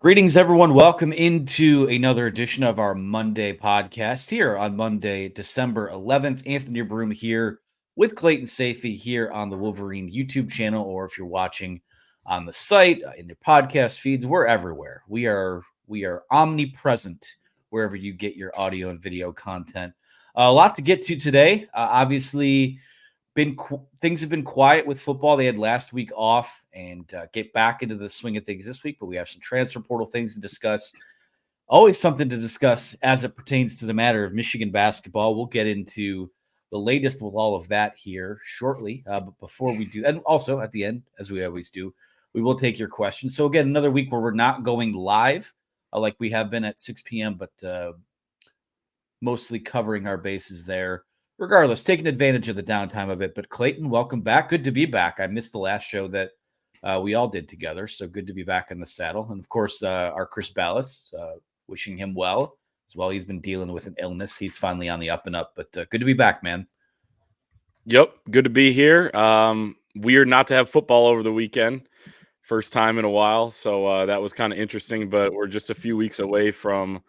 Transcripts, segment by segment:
Greetings, everyone. Welcome into another edition of our Monday podcast here on Monday, December 11th. Anthony Broom here with Clayton Safey here on the Wolverine YouTube channel, or if you're watching on the site, in your podcast feeds, we're everywhere. We are omnipresent wherever you get your audio and video content. A lot to get to today. Obviously, things have been quiet with football. They had last week off and get back into the swing of things this week, but we have some transfer portal things to discuss. Always something to discuss as it pertains to the matter of Michigan basketball. We'll get into the latest with all of that here shortly. But before we do, and also at the end, as we always do, we will take your questions. So again, another week where we're not going live like we have been at 6 p.m., but mostly covering our bases there. Regardless, taking advantage of the downtime a bit. But Clayton, welcome back. Good to be back. I missed the last show that we all did together, so good to be back in the saddle. And of course, our Chris Ballas, wishing him well as well. He's been dealing with an illness. He's finally on the up and up, but good to be back, man. Yep, good to be here. Weird not to have football over the weekend. First time in a while, so that was kind of interesting, but we're just a few weeks away from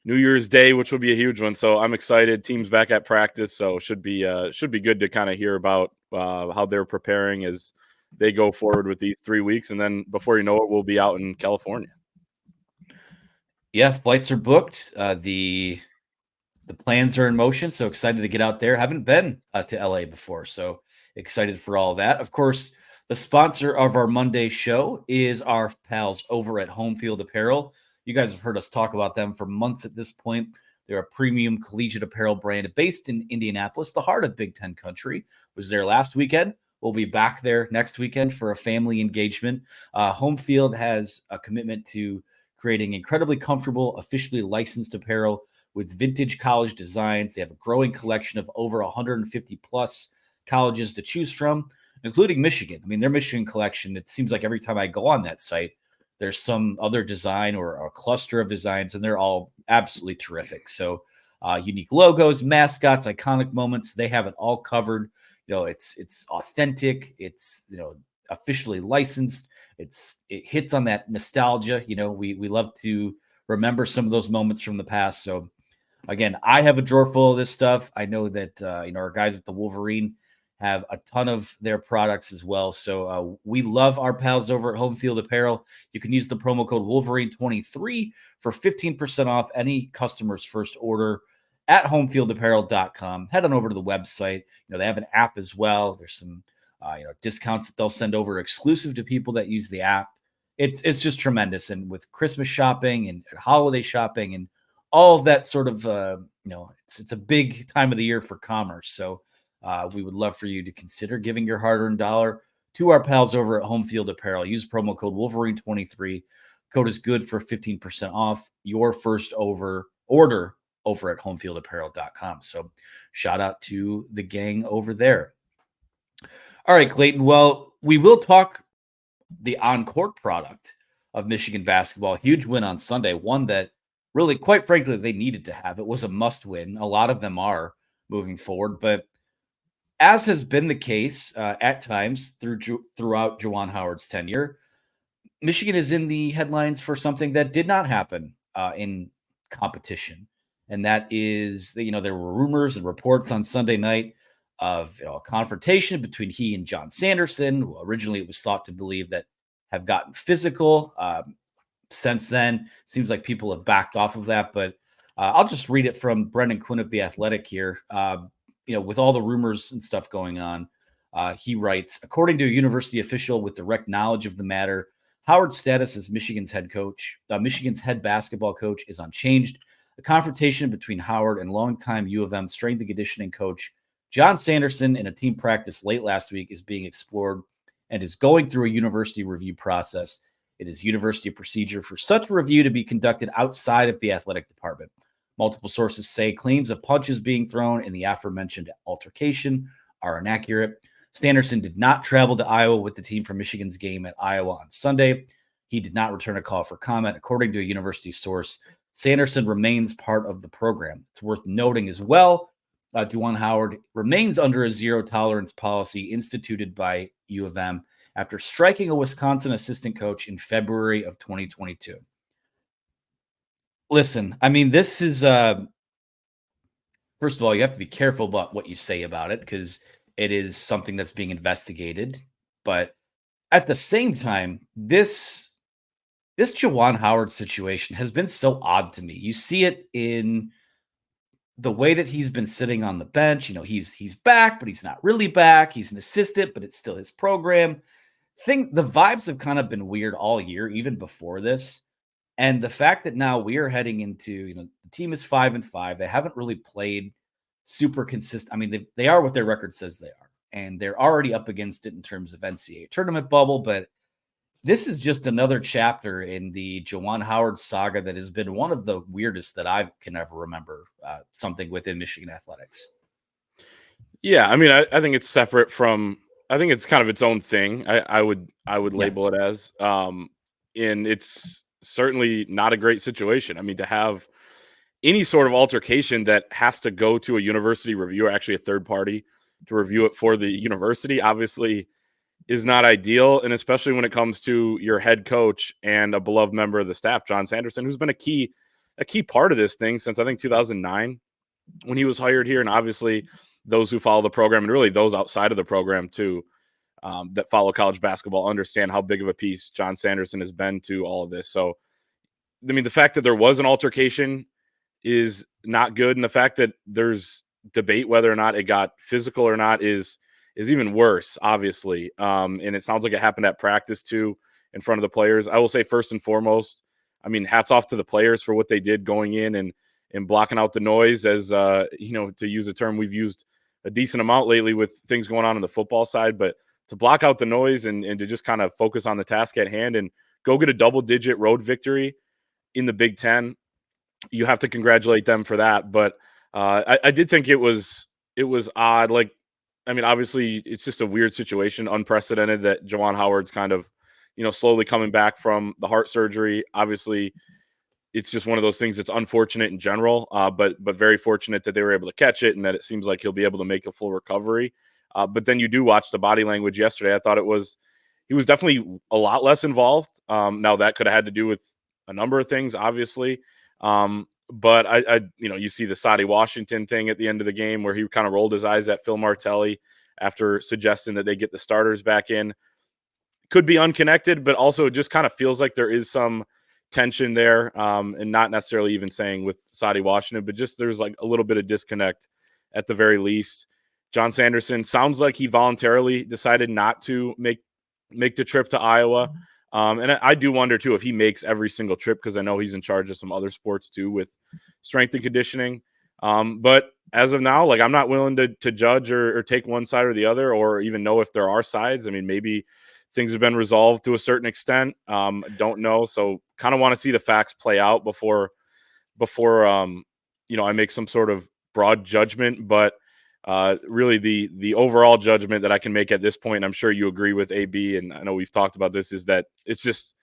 New Year's Day, which will be a huge one. So I'm excited. Team's back at practice, so should be good to kind of hear about how they're preparing as they go forward with these 3 weeks, and then before you know it, we'll be out in California. Yeah, flights are booked. The plans are in motion, so excited to get out there. Haven't been to LA before, so excited for all that. Of course, the sponsor of our Monday show is our pals over at Home Field Apparel. You guys have heard us talk about them for months at this point. They're a premium collegiate apparel brand based in Indianapolis, the heart of Big Ten country. Was there last weekend. We'll be back there next weekend for a family engagement. Home Field has a commitment to creating incredibly comfortable, officially licensed apparel with vintage college designs. They have a growing collection of over 150 plus colleges to choose from, including Michigan. I mean, their Michigan collection, it seems like every time I go on that site, there's some other design or a cluster of designs, and they're all absolutely terrific. So unique logos, mascots, iconic moments, they have it all covered. You know, it's authentic. It's, officially licensed. It hits on that nostalgia. We love to remember some of those moments from the past. So again, I have a drawer full of this stuff. I know that, our guys at the Wolverine have a ton of their products as well. So we love our pals over at Home Field Apparel. You can use the promo code Wolverine23 for 15% off any customer's first order at homefieldapparel.com. Head on over to the website. They have an app as well. There's some, discounts that they'll send over exclusive to people that use the app. It's just tremendous. And with Christmas shopping and holiday shopping and all of that sort of, it's a big time of the year for commerce. So we would love for you to consider giving your hard-earned dollar to our pals over at Home Field Apparel. Use promo code Wolverine23. Code is good for 15% off your first order over at homefieldapparel.com. So shout out to the gang over there. All right, Clayton. Well, we will talk the on-court product of Michigan basketball. Huge win on Sunday. One that really, quite frankly, they needed to have. It was a must-win. A lot of them are moving forward, but as has been the case at times throughout Juwan Howard's tenure, Michigan is in the headlines for something that did not happen in competition. And that is, there were rumors and reports on Sunday night of a confrontation between he and John Sanderson. Originally, it was thought to believe that have gotten physical. Since then, seems like people have backed off of that. But I'll just read it from Brendan Quinn of The Athletic here. With all the rumors and stuff going on, he writes, according to a university official with direct knowledge of the matter, Howard's status as Michigan's head basketball coach is unchanged. A confrontation between Howard and longtime U of M strength and conditioning coach John Sanderson in a team practice late last week is being explored and is going through a university review process. It is university procedure for such a review to be conducted outside of the athletic department. Multiple sources say claims of punches being thrown in the aforementioned altercation are inaccurate. Sanderson did not travel to Iowa with the team for Michigan's game at Iowa on Sunday. He did not return a call for comment. According to a university source, Sanderson remains part of the program. It's worth noting as well, Juwan Howard remains under a zero-tolerance policy instituted by U of M after striking a Wisconsin assistant coach in February of 2022. Listen, I mean, this is first of all, you have to be careful about what you say about it because it is something that's being investigated. But at the same time, this Juwan Howard situation has been so odd to me. You see it in the way that he's been sitting on the bench. He's back, but he's not really back. He's an assistant, but it's still his program. The vibes have kind of been weird all year, even before this. And the fact that now we are heading into, the team is 5-5. They haven't really played super consistent. I mean, they are what their record says they are, and they're already up against it in terms of NCAA tournament bubble. But this is just another chapter in the Juwan Howard saga that has been one of the weirdest that I can ever remember. Something within Michigan athletics. Yeah, I mean, I think it's separate from. I think it's kind of its own thing. I would label it as, and it's certainly not a great situation. I mean, to have any sort of altercation that has to go to a university review, or actually a third party to review it for the university, obviously is not ideal. And especially when it comes to your head coach and a beloved member of the staff, John Sanderson, who's been a key part of this thing since I think 2009 when he was hired here. And obviously those who follow the program, and really those outside of the program too, that follow college basketball, understand how big of a piece John Sanderson has been to all of this. So, I mean, the fact that there was an altercation is not good. And the fact that there's debate whether or not it got physical or not is even worse, obviously. And it sounds like it happened at practice too, in front of the players. I will say first and foremost, I mean, hats off to the players for what they did going in and blocking out the noise, as to use a term we've used a decent amount lately with things going on the football side, but to block out the noise and to just kind of focus on the task at hand and go get a double-digit road victory in the Big Ten. You have to congratulate them for that. But I did think it was odd. Like, I mean, obviously it's just a weird situation, unprecedented, that Juwan Howard's kind of, slowly coming back from the heart surgery. Obviously, it's just one of those things that's unfortunate in general, but very fortunate that they were able to catch it and that it seems like he'll be able to make a full recovery. But then you do watch the body language yesterday. I thought he was definitely a lot less involved. Now that could have had to do with a number of things, obviously. But I you see the Sadie Washington thing at the end of the game where he kind of rolled his eyes at Phil Martelli after suggesting that they get the starters back in. Could be unconnected, but also it just kind of feels like there is some tension there, and not necessarily even saying with Sadie Washington, but just there's like a little bit of disconnect at the very least. John Sanderson sounds like he voluntarily decided not to make the trip to Iowa. And I do wonder too if he makes every single trip, because I know he's in charge of some other sports too with strength and conditioning. But as of now, like, I'm not willing to judge or take one side or the other, or even know if there are sides. I mean, maybe things have been resolved to a certain extent. Don't know. So kind of want to see the facts play out before I make some sort of broad judgment. But really the overall judgment that I can make at this point, I'm sure you agree with AB, and I know we've talked about this, is that it's just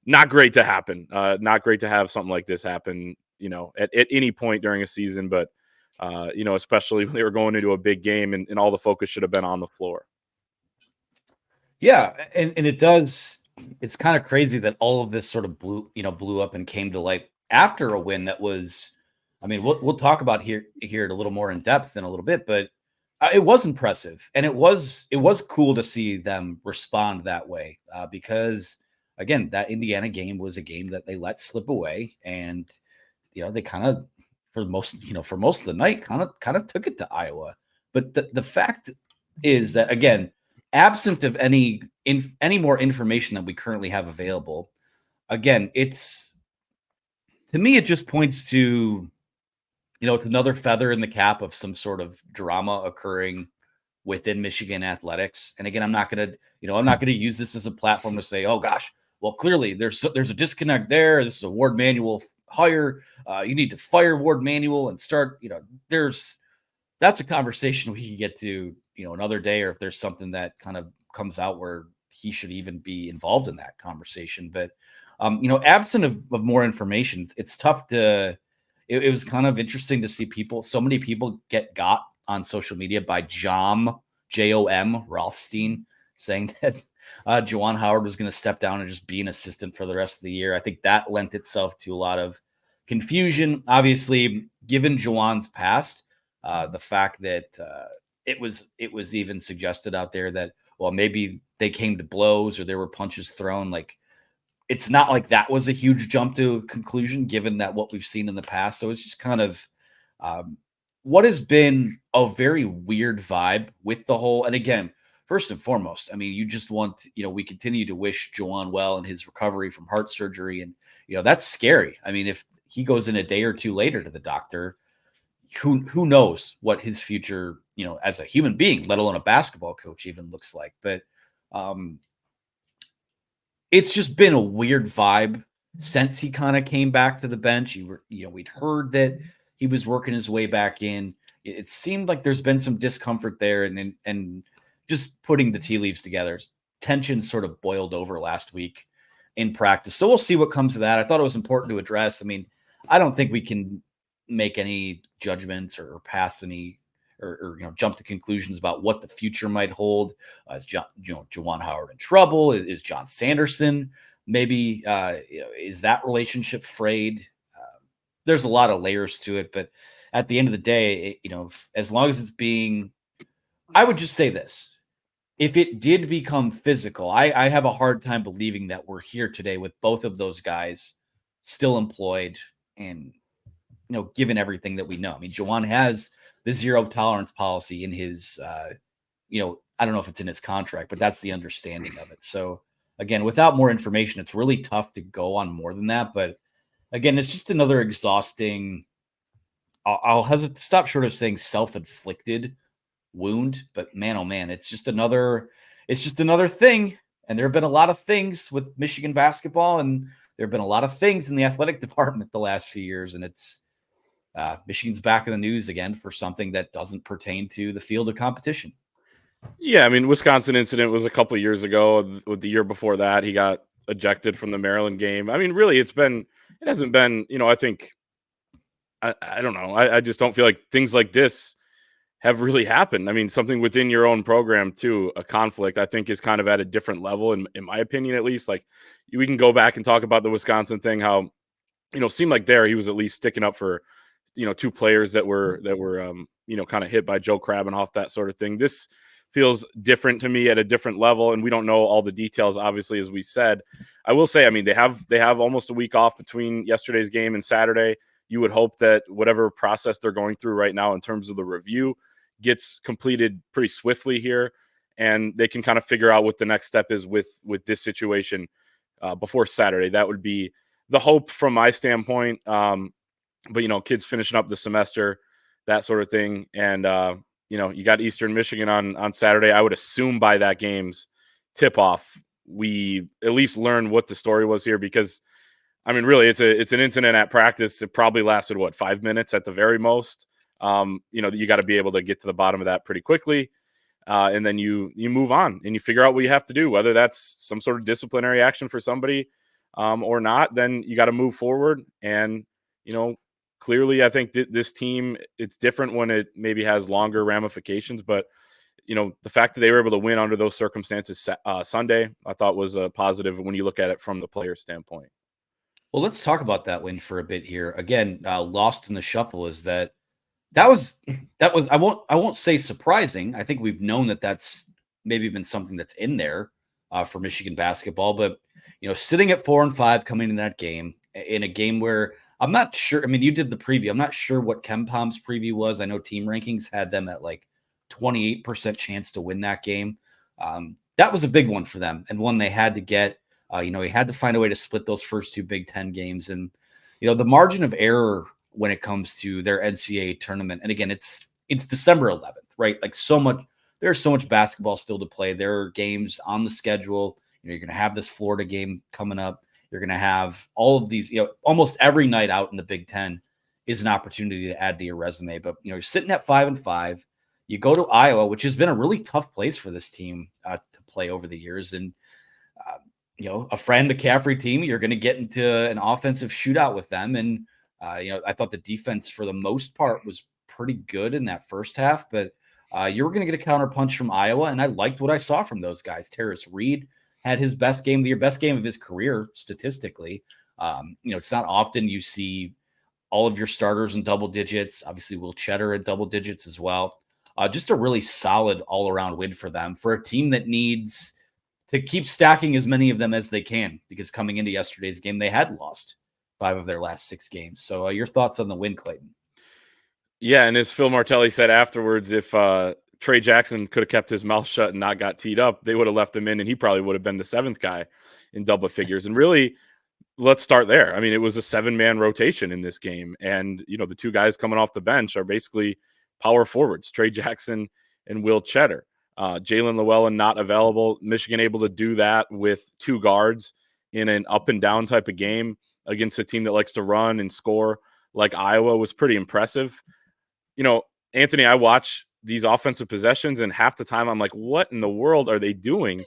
not great to happen. Not great to have something like this happen, at any point during a season, but especially when they were going into a big game and all the focus should have been on the floor. Yeah, and it's kind of crazy that all of this sort of blew up and came to light after a win that was, I mean, we'll talk about here a little more in depth in a little bit, but it was impressive, and it was cool to see them respond that way, because again, that Indiana game was a game that they let slip away, and they kind of for most of the night kind of took it to Iowa. But the fact is that, again, absent of any more information that we currently have available, again, to me, it just points to, it's another feather in the cap of some sort of drama occurring within Michigan athletics. And again, I'm not going to use this as a platform to say, oh gosh, well, clearly there's a disconnect there. This is a Ward Manuel hire. You need to fire Ward Manuel and start, that's a conversation we can get to, another day, or if there's something that kind of comes out where he should even be involved in that conversation. But, absent of more information, it's tough to, it was kind of interesting to see so many people got on social media by Jom Rothstein saying that Juwan Howard was going to step down and just be an assistant for the rest of the year. I think that lent itself to a lot of confusion. Obviously, given Juwan's past, the fact that it was even suggested out there that, well, maybe they came to blows or there were punches thrown. Like, it's not like that was a huge jump to a conclusion, given that what we've seen in the past. So it's just kind of what has been a very weird vibe with the whole. And again, first and foremost, I mean, you just want, we continue to wish Juwan well in his recovery from heart surgery. And, that's scary. I mean, if he goes in a day or two later to the doctor, who knows what his future, as a human being, let alone a basketball coach, even looks like. But it's just been a weird vibe since he kind of came back to the bench. We'd heard that he was working his way back in. It seemed like there's been some discomfort there, and just putting the tea leaves together, tension sort of boiled over last week in practice. So we'll see what comes of that. I thought it was important to address. I mean, I don't think we can make any judgments or pass any or jump to conclusions about what the future might hold. Is Juwan Howard in trouble? Is John Sanderson maybe? Is that relationship frayed? There's a lot of layers to it, but at the end of the day, as long as it's being, I would just say this: if it did become physical, I have a hard time believing that we're here today with both of those guys still employed and given everything that we know. I mean, Juwan has the zero tolerance policy in his, I don't know if it's in his contract, but that's the understanding of it. So again, without more information, it's really tough to go on more than that. But again, it's just another exhausting, I'll hesitate to stop short of saying self-inflicted wound, but man, oh man, it's just another thing. And there have been a lot of things with Michigan basketball, and there have been a lot of things in the athletic department the last few years. And it's, Michigan's back in the news again for something that doesn't pertain to the field of competition. Yeah, I mean, Wisconsin incident was a couple of years ago. With the year before that, he got ejected from the Maryland game. I mean, really, it hasn't been, I think, I don't know. I just don't feel like things like this have really happened. I mean, something within your own program too, a conflict, I think is kind of at a different level, in my opinion, at least. Like, we can go back and talk about the Wisconsin thing, how, seemed like he was at least sticking up for, two players that were kind of hit by Joe Krabbenhoff, that sort of thing. This feels different to me at a different level, and we don't know all the details, obviously, as we said. I will say, I mean, they have almost a week off between yesterday's game and Saturday. You would hope that whatever process they're going through right now in terms of the review gets completed pretty swiftly here, and they can kind of figure out what the next step is with this situation before Saturday. That would be the hope from my standpoint. But, kids finishing up the semester, that sort of thing. And, you got Eastern Michigan on Saturday. I would assume by that game's tip-off, we at least learn what the story was here, because, I mean, really, it's an incident at practice. It probably lasted, 5 minutes at the very most. You got to be able to get to the bottom of that pretty quickly. And then you move on and you figure out what you have to do, whether that's some sort of disciplinary action for somebody or not. Then you got to move forward. And, clearly, I think this team, it's different when it maybe has longer ramifications. But, the fact that they were able to win under those circumstances Sunday, I thought was a positive when you look at it from the player standpoint. Well, let's talk about that win for a bit here. Again, lost in the shuffle is that was I won't say surprising. I think we've known that that's maybe been something that's in there for Michigan basketball. But sitting at 4-5 coming in that game, in a game where I'm not sure. I mean, you did the preview. I'm not sure what KenPom's preview was. I know Team Rankings had them at like 28% chance to win that game. That was a big one for them, and one they had to get. He had to find a way to split those first two Big Ten games, and the margin of error when it comes to their NCAA tournament. And again, it's December 11th, right? Like there's so much basketball still to play. There are games on the schedule. You're going to have this Florida game coming up. You're going to have all of these, almost every night out in the Big Ten is an opportunity to add to your resume. But, you're sitting at 5-5. You go to Iowa, which has been a really tough place for this team to play over the years. And, a Fran McCaffrey team, you're going to get into an offensive shootout with them. And, I thought the defense for the most part was pretty good in that first half, but you were going to get a counter punch from Iowa. And I liked what I saw from those guys. Terrace Reed had his best game of the year, best game of his career statistically. It's not often you see all of your starters in double digits. Obviously, Will Cheddar at double digits as well. Just a really solid all-around win for them, for a team that needs to keep stacking as many of them as they can, because coming into yesterday's game, they had lost 5 of their last 6 games. So your thoughts on the win, Clayton? Yeah, and as Phil Martelli said afterwards, if Trey Jackson could have kept his mouth shut and not got teed up, they would have left him in, and he probably would have been the 7th guy in double figures. And really, let's start there. I mean, it was a 7-man rotation in this game, and the 2 guys coming off the bench are basically power forwards, Trey Jackson and Will Cheddar. Jalen Llewellyn not available. Michigan able to do that with 2 guards in an up and down type of game against a team that likes to run and score like Iowa was pretty impressive. Anthony, I watch these offensive possessions, and half the time I'm like, what in the world are they doing?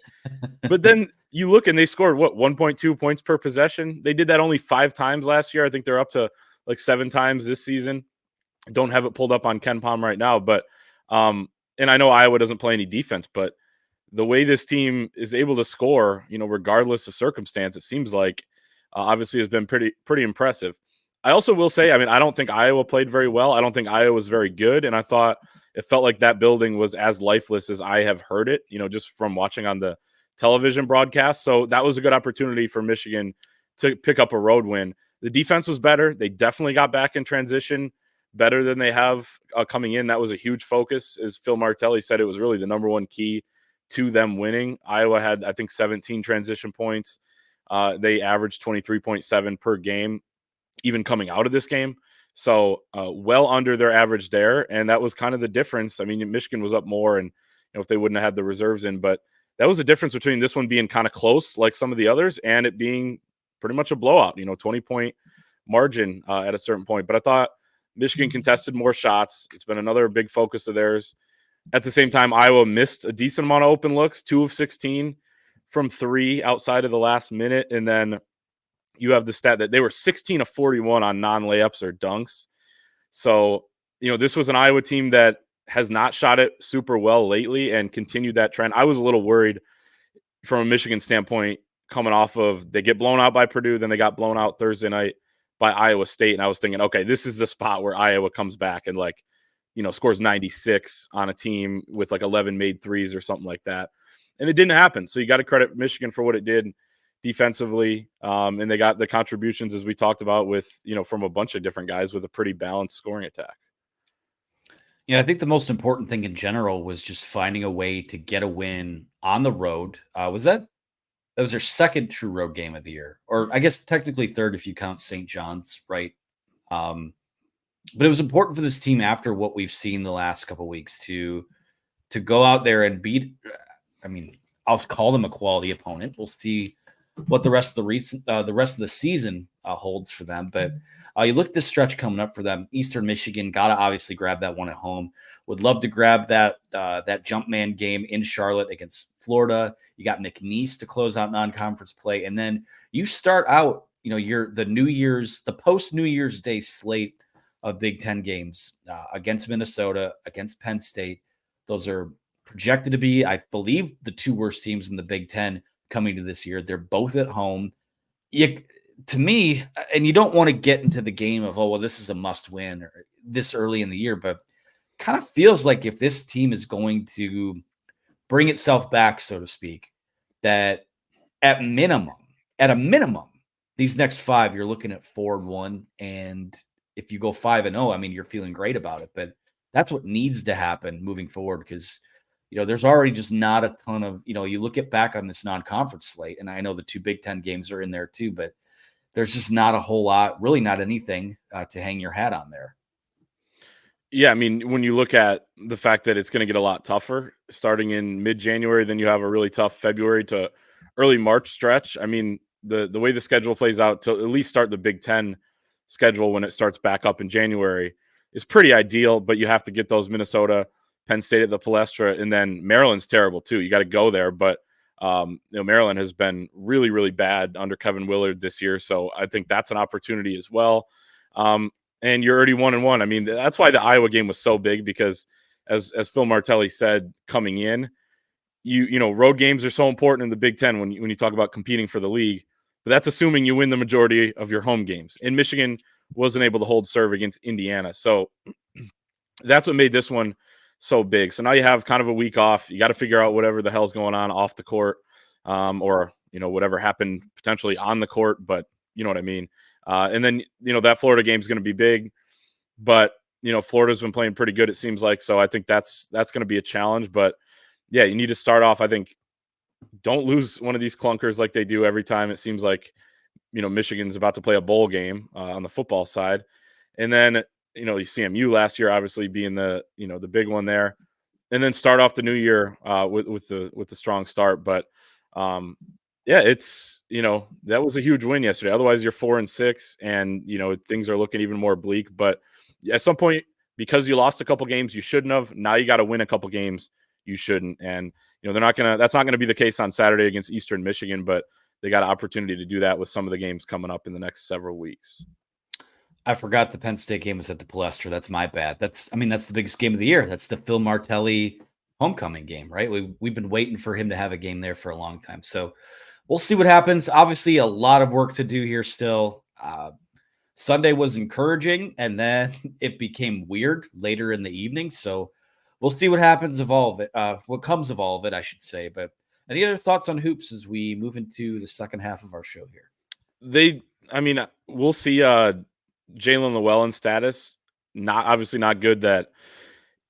But then you look and they scored 1.2 points per possession. They did that only 5 times last year. I think they're up to like 7 times this season. Don't have it pulled up on Ken Palm right now, but and I know Iowa doesn't play any defense, but the way this team is able to score, regardless of circumstance, it seems like obviously has been pretty impressive. I also will say, I mean, I don't think Iowa played very well. I don't think Iowa was very good, and I thought it felt like that building was as lifeless as I have heard it, just from watching on the television broadcast. So that was a good opportunity for Michigan to pick up a road win. The defense was better. They definitely got back in transition better than they have coming in. That was a huge focus. As Phil Martelli said, it was really the number one key to them winning. Iowa had, I think, 17 transition points. They averaged 23.7 per game, even coming out of this game. So well under their average there. And that was kind of the difference. I mean, Michigan was up more, and if they wouldn't have had the reserves in, but that was the difference between this one being kind of close, like some of the others, and it being pretty much a blowout, 20-point margin at a certain point. But I thought Michigan contested more shots. It's been another big focus of theirs. At the same time, Iowa missed a decent amount of open looks, 2 of 16 from 3 outside of the last minute. And then you have the stat that they were 16 of 41 on non-layups or dunks. So, this was an Iowa team that has not shot it super well lately and continued that trend. I was a little worried from a Michigan standpoint coming off of, they get blown out by Purdue, then they got blown out Thursday night by Iowa State. And I was thinking, okay, this is the spot where Iowa comes back and scores 96 on a team with 11 made threes or something like that. And it didn't happen. So you got to credit Michigan for what it did defensively. And they got the contributions, as we talked about, with, from a bunch of different guys with a pretty balanced scoring attack. Yeah, I think the most important thing in general was just finding a way to get a win on the road. That was their second true road game of the year, or I guess technically third if you count St. John's, right? But it was important for this team after what we've seen the last couple of weeks to go out there and beat. I mean, I'll call them a quality opponent. We'll see what the rest of the season holds for them, but. You look at this stretch coming up for them. Eastern Michigan got to obviously grab that one at home. Would love to grab that jump man game in Charlotte against Florida. You got McNeese to close out non-conference play, and then you start out. The post New Year's Day slate of Big Ten games against Minnesota, against Penn State. Those are projected to be, I believe, the 2 worst teams in the Big Ten coming to this year. They're both at home. To me, and you don't want to get into the game of, this is a must win or this early in the year, but kind of feels like if this team is going to bring itself back, so to speak, that at a minimum, these next 5, you're looking at 4-1. And if you go 5-0, I mean, you're feeling great about it, but that's what needs to happen moving forward. Because, there's already just not a ton of, you look at back on this non-conference slate, and I know the 2 Big Ten games are in there too, but there's just not a whole lot, really not anything to hang your hat on there. Yeah, I mean, when you look at the fact that it's going to get a lot tougher starting in mid-January, then you have a really tough February to early March stretch. I mean, the way the schedule plays out to at least start the Big Ten schedule when it starts back up in January is pretty ideal, but you have to get those Minnesota, Penn State at the Palestra, and then Maryland's terrible too. You got to go there, but Maryland has been really, really bad under Kevin Willard this year. So I think that's an opportunity as well. And you're already 1-1. I mean, that's why the Iowa game was so big, because as Phil Martelli said, coming in, road games are so important in the Big Ten when you talk about competing for the league, but that's assuming you win the majority of your home games. And Michigan wasn't able to hold serve against Indiana. So that's what made this one so big. So now you have kind of a week off. You got to figure out whatever the hell's going on off the court, or whatever happened potentially on the court. But you know what I mean. And then that Florida game is going to be big, but Florida's been playing pretty good, it seems like. So I think that's going to be a challenge. But yeah, you need to start off. I think don't lose one of these clunkers like they do every time. It seems like Michigan's about to play a bowl game on the football side, and then CMU last year obviously being the the big one there, and then start off the new year with the strong start. But yeah, it's that was a huge win yesterday. Otherwise, you're 4-6, and things are looking even more bleak. But at some point, because you lost a couple games you shouldn't have, now you got to win a couple games you shouldn't, and that's not gonna be the case on Saturday against Eastern Michigan, but they got an opportunity to do that with some of the games coming up in the next several weeks. I forgot the Penn State game was at the Palestra. That's my bad. That's the biggest game of the year. That's the Phil Martelli homecoming game, right? We've been waiting for him to have a game there for a long time. So we'll see what happens. Obviously, a lot of work to do here still. Sunday was encouraging, and then it became weird later in the evening. So we'll see what happens of all of it. What comes of all of it, I should say. But any other thoughts on hoops as we move into the second half of our show here? We'll see. Jalen Llewellyn status, obviously not good that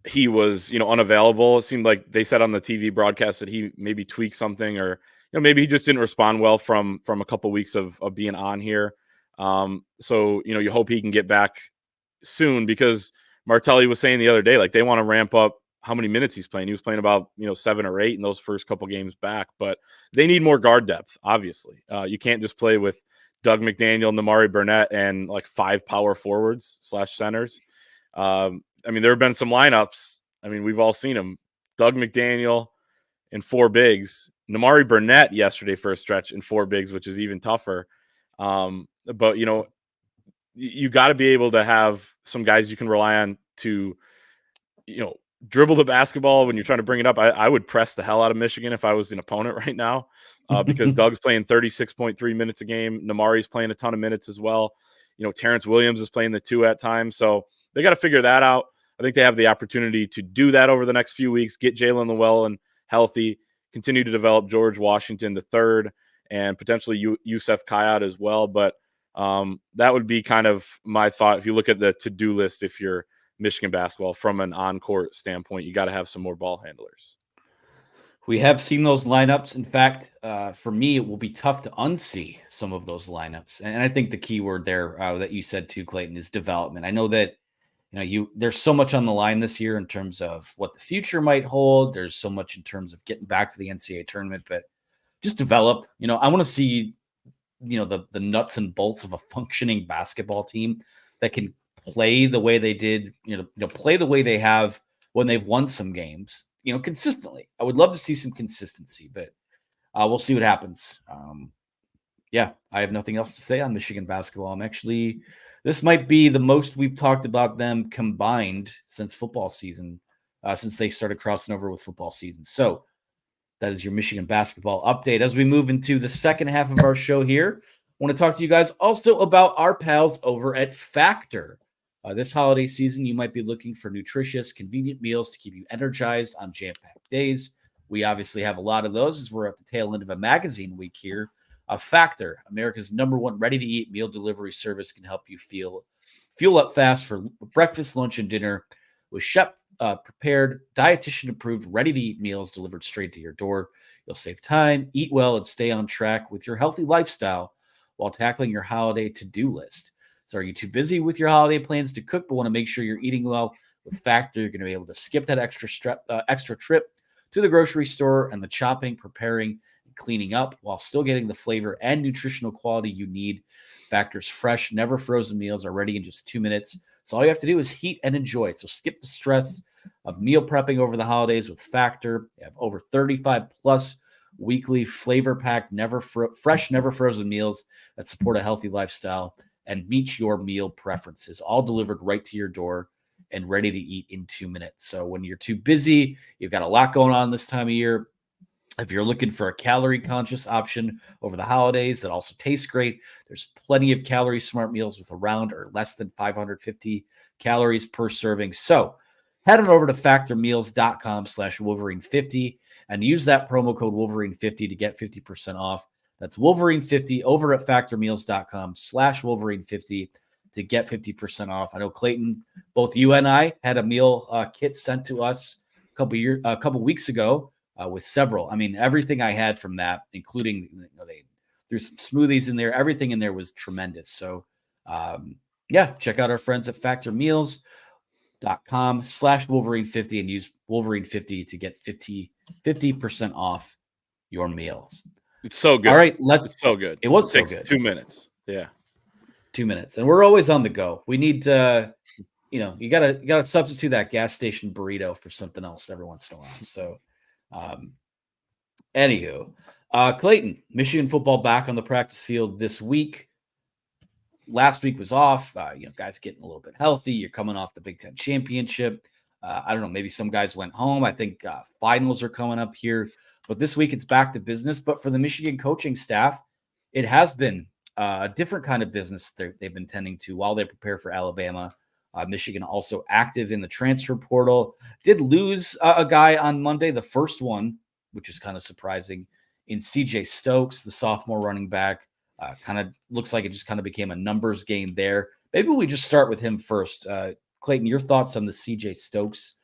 he was, unavailable. It seemed like they said on the TV broadcast that he maybe tweaked something, or, maybe he just didn't respond well from a couple weeks of being on here. So, you hope he can get back soon, because Martelli was saying the other day, like, they want to ramp up how many minutes he's playing. He was playing about, 7 or 8 in those first couple games back, but they need more guard depth. Obviously, you can't just play with Doug McDaniel, Namari Burnett, and like 5 power forwards / centers. There have been some lineups. We've all seen them. Doug McDaniel and 4 bigs. Namari Burnett yesterday for a stretch in 4 bigs, which is even tougher. But you got to be able to have some guys you can rely on to, dribble the basketball when you're trying to bring it up. I would press the hell out of Michigan if I was an opponent right now, because Doug's playing 36.3 minutes a game. Namari's playing a ton of minutes as well. Terrence Williams is playing the 2 at times. So they got to figure that out. I think they have the opportunity to do that over the next few weeks, get Jalen Llewellyn healthy, continue to develop George Washington III, and potentially Yusef Kayat as well. But that would be kind of my thought. If you look at the to-do list, if you're Michigan basketball from an on-court standpoint, you got to have some more ball handlers. We have seen those lineups. In fact, for me, it will be tough to unsee some of those lineups. And I think the key word there that you said too, Clayton, is development. I know that there's so much on the line this year in terms of what the future might hold. There's so much in terms of getting back to the NCAA tournament, but just develop. I want to see the nuts and bolts of a functioning basketball team that can play the way they did, play the way they have when they've won some games, consistently. I would love to see some consistency, but we'll see what happens. Yeah, I have nothing else to say on Michigan basketball. This might be the most we've talked about them combined since football season, since they started crossing over with football season. So that is your Michigan basketball update. As we move into the second half of our show here, I want to talk to you guys also about our pals over at Factor. This holiday season, you might be looking for nutritious, convenient meals to keep you energized on jam-packed days. We obviously have a lot of those as we're at the tail end of a magazine week here. Factor, America's #1 ready-to-eat meal delivery service, can help you fuel up fast for breakfast, lunch, and dinner with chef-prepared, dietitian-approved, ready-to-eat meals delivered straight to your door. You'll save time, eat well, and stay on track with your healthy lifestyle while tackling your holiday to-do list. So are you too busy with your holiday plans to cook but want to make sure you're eating well? With Factor, you're going to be able to skip that extra trip to the grocery store and the chopping, preparing, and cleaning up while still getting the flavor and nutritional quality you need. Factor's fresh, never frozen meals are ready in just 2 minutes. So all you have to do is heat and enjoy. So skip the stress of meal prepping over the holidays with Factor. You have over 35 plus weekly flavor-packed, fresh, never frozen meals that support a healthy lifestyle and meet your meal preferences, all delivered right to your door and ready to eat in 2 minutes. So when you're too busy, you've got a lot going on this time of year, If you're looking for a calorie-conscious option over the holidays that also tastes great, there's plenty of calorie-smart meals with around or less than 550 calories per serving. So head on over to factormeals.com/Wolverine50 and use that promo code Wolverine50 to get 50% off. That's Wolverine50 over at factormeals.com/Wolverine50 to get 50% off. I know, Clayton, both you and I had a meal kit sent to us a couple weeks ago. With several. I mean, everything I had from that, including, they threw some smoothies in there. Everything in there was tremendous. So, yeah, check out our friends at factormeals.com/Wolverine50 and use Wolverine50 to get 50% off your meals. It's so good. All right. It's so good. It was so good. 2 minutes. Yeah. 2 minutes. And we're always on the go. We need to, you gotta substitute that gas station burrito for something else every once in a while. So, anywho, Clayton, Michigan football back on the practice field this week. Last week was off. Guys getting a little bit healthy. You're coming off the Big Ten championship. I don't know. Maybe some guys went home. I think finals are coming up here. But this week it's back to business. But for the Michigan coaching staff, it has been a different kind of business they've been tending to while they prepare for Alabama. Michigan also active in the transfer portal. Did lose a guy on Monday, the first one, which is kind of surprising, in CJ Stokes, the sophomore running back. Kind of looks like it just kind of became a numbers game there. Maybe we just start with him first. Clayton, your thoughts on the CJ Stokes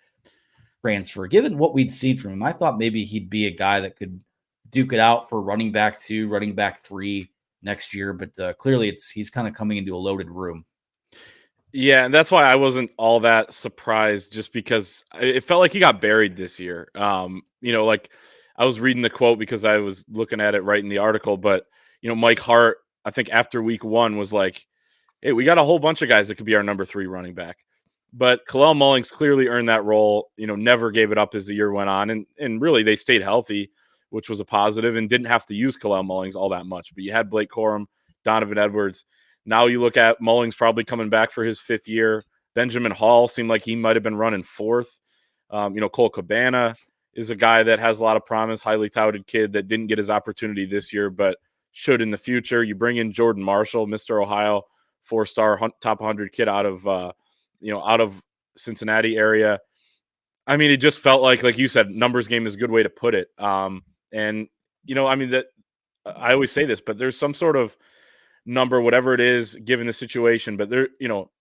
transfer? Given what we'd seen from him, I thought maybe he'd be a guy that could duke it out for running back 2, running back 3 next year, but clearly he's kind of coming into a loaded room. Yeah, and that's why I wasn't all that surprised, just because it felt like he got buried this year. Like I was reading the quote because I was looking at it right in the article, but Mike Hart, I think after week 1 was like, hey, we got a whole bunch of guys that could be our number 3 running back. But Kalel Mullings clearly earned that role, never gave it up as the year went on. And really they stayed healthy, which was a positive, and didn't have to use Kalel Mullings all that much. But you had Blake Corum, Donovan Edwards. Now you look at Mullings probably coming back for his 5th year. Benjamin Hall seemed like he might have been running 4th. Cole Cabana is a guy that has a lot of promise, highly touted kid that didn't get his opportunity this year, but should in the future. You bring in Jordan Marshall, Mr. Ohio, 4-star top 100 kid out of Cincinnati area. I mean, it just felt like you said, numbers game is a good way to put it. That I always say this, but there's some sort of number, whatever it is, given the situation, but there,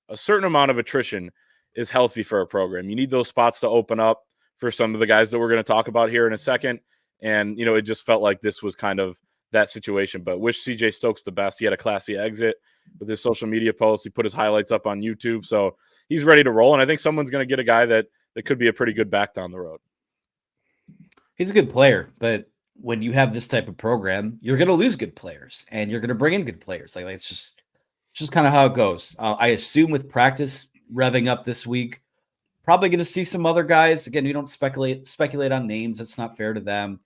a certain amount of attrition is healthy for a program. You need those spots to open up for some of the guys that we're going to talk about here in a second. And, it just felt like this was kind of that situation, but wish CJ Stokes the best. He had a classy exit with his social media posts. He put his highlights up on YouTube. So he's ready to roll. And I think someone's going to get a guy that could be a pretty good back down the road. He's a good player, but when you have this type of program, you're going to lose good players and you're going to bring in good players. Like it's just kind of how it goes. I assume with practice revving up this week, probably going to see some other guys. Again, we don't speculate on names. That's not fair to them.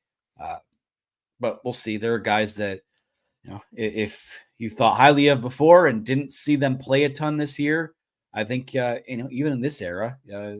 But we'll see. There are guys that, if you thought highly of before and didn't see them play a ton this year, I think, even in this era,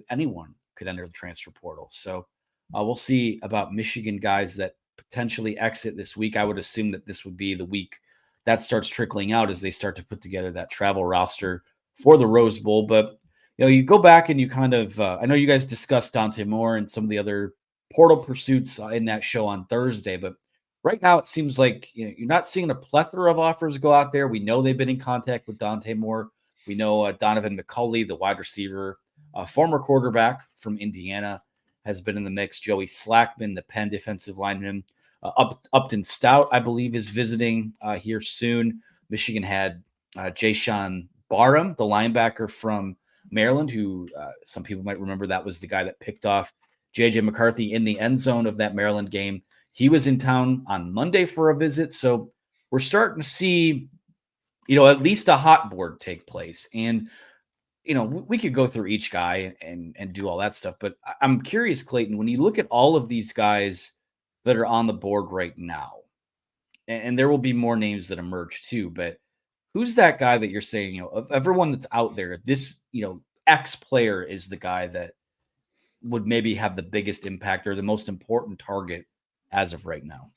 anyone could enter the transfer portal. So we'll see about Michigan guys that potentially exit this week. I would assume that this would be the week that starts trickling out as they start to put together that travel roster for the Rose Bowl. But, you go back and you kind of, I know you guys discussed Dante Moore and some of the other portal pursuits in that show on Thursday, but right now it seems like you're not seeing a plethora of offers go out there. We know they've been in contact with Dante Moore. We know Donovan McCulley, the wide receiver, former quarterback from Indiana, has been in the mix. Joey Slackman, the Penn defensive lineman. Upton Stout, I believe, is visiting here soon. Michigan had Jayshawn Barham, the linebacker from Maryland, who some people might remember that was the guy that picked off J.J. McCarthy in the end zone of that Maryland game. He was in town on Monday for a visit. So we're starting to see, at least a hot board take place. And, we could go through each guy and do all that stuff. But I'm curious, Clayton, when you look at all of these guys that are on the board right now, and there will be more names that emerge too, but who's that guy that you're saying, of everyone that's out there, this, X player is the guy that would maybe have the biggest impact or the most important target as of right now?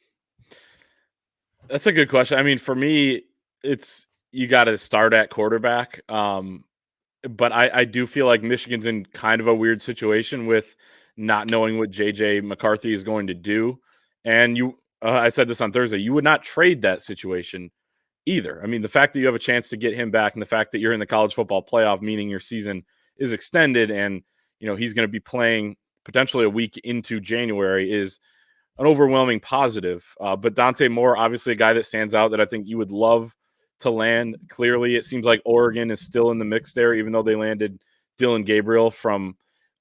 That's a good question. I mean, for me, it's you got to start at quarterback. But I do feel like Michigan's in kind of a weird situation with not knowing what JJ McCarthy is going to do. And I said this on Thursday, you would not trade that situation either. I mean, the fact that you have a chance to get him back and the fact that you're in the college football playoff, meaning your season is extended and, he's going to be playing potentially a week into January is an overwhelming positive. But Dante Moore, obviously a guy that stands out that I think you would love to land. Clearly, it seems like Oregon is still in the mix there, even though they landed Dylan Gabriel from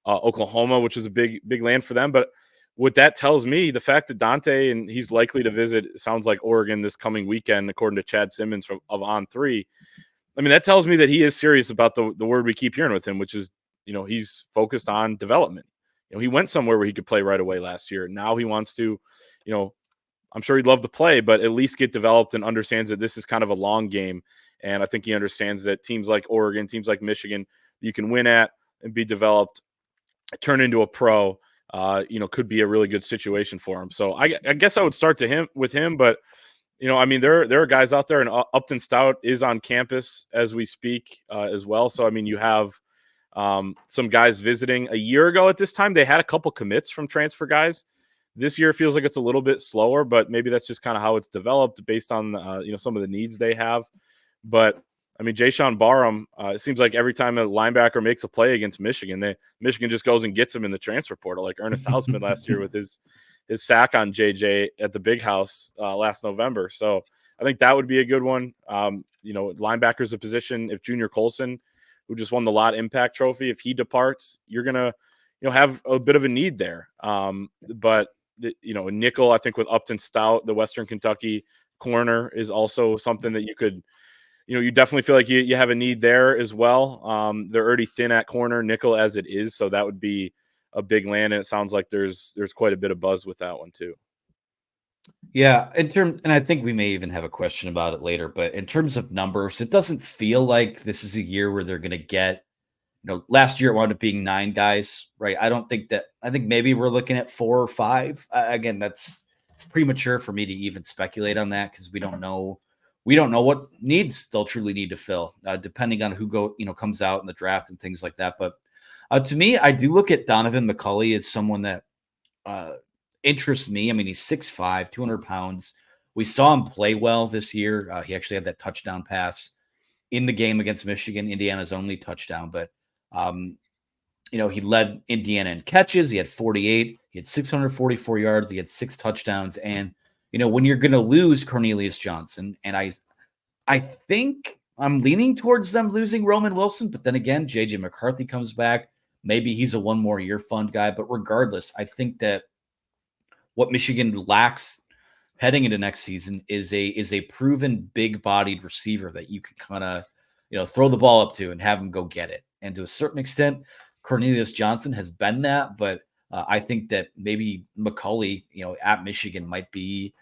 Oklahoma, which was a big land for them. But what that tells me, the fact that Dante, and he's likely to visit, sounds like Oregon this coming weekend, according to Chad Simmons of On3. I mean, that tells me that he is serious about the word we keep hearing with him, which is, he's focused on development. He went somewhere where he could play right away last year. Now he wants to, I'm sure he'd love to play, but at least get developed and understands that this is kind of a long game. And I think he understands that teams like Oregon, teams like Michigan, you can win at and be developed, turn into a pro, could be a really good situation for him. So I guess I would start with him, but I mean, there are guys out there, and Upton Stout is on campus as we speak as well. So I mean, you have some guys visiting. A year ago at this time, they had a couple commits from transfer guys. This year feels like it's a little bit slower, but maybe that's just kind of how it's developed based on some of the needs they have. But I mean, Jayshawn Barham, it seems like every time a linebacker makes a play against Michigan, Michigan just goes and gets him in the transfer portal, like Ernest Hausman last year with his sack on JJ at the Big House last November. So I think that would be a good one. Linebacker's a position. If Junior Colson, who just won the Lot Impact Trophy, if he departs, you're gonna have a bit of a need there. But nickel, I think with Upton Stout, the Western Kentucky corner is also something that you could. You definitely feel like you have a need there as well. They're already thin at corner, nickel as it is, so that would be a big land, and it sounds like there's quite a bit of buzz with that one too. Yeah, and I think we may even have a question about it later, but in terms of numbers, it doesn't feel like this is a year where they're going to get, last year it wound up being 9 guys, right? I think maybe we're looking at 4 or 5. Again, it's premature for me to even speculate on that because we don't know what needs they'll truly need to fill, depending on who comes out in the draft and things like that. But to me, I do look at Donovan McCulley as someone that interests me. I mean, he's 6'5", 200 pounds. We saw him play well this year. He actually had that touchdown pass in the game against Michigan, Indiana's only touchdown. But, he led Indiana in catches. He had 48. He had 644 yards. He had 6 touchdowns. And, when you're going to lose Cornelius Johnson, and I think I'm leaning towards them losing Roman Wilson, but then again, JJ McCarthy comes back. Maybe he's a 1 more year fund guy. But regardless, I think that what Michigan lacks heading into next season is a proven big-bodied receiver that you can kind of, throw the ball up to and have him go get it. And to a certain extent, Cornelius Johnson has been that, but I think that maybe McCulley, at Michigan might be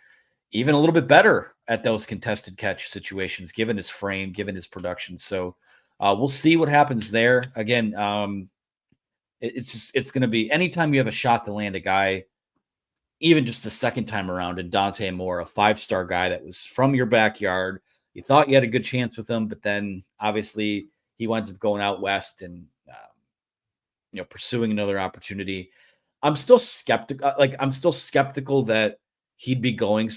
even a little bit better at those contested catch situations, given his frame, given his production. So we'll see what happens there. Again, it's going to be anytime you have a shot to land a guy, even just the second time around, and Dante Moore, a 5-star guy that was from your backyard. You thought you had a good chance with him, but then obviously he winds up going out west and pursuing another opportunity. I'm still skeptical. I'm still skeptical that he'd be willing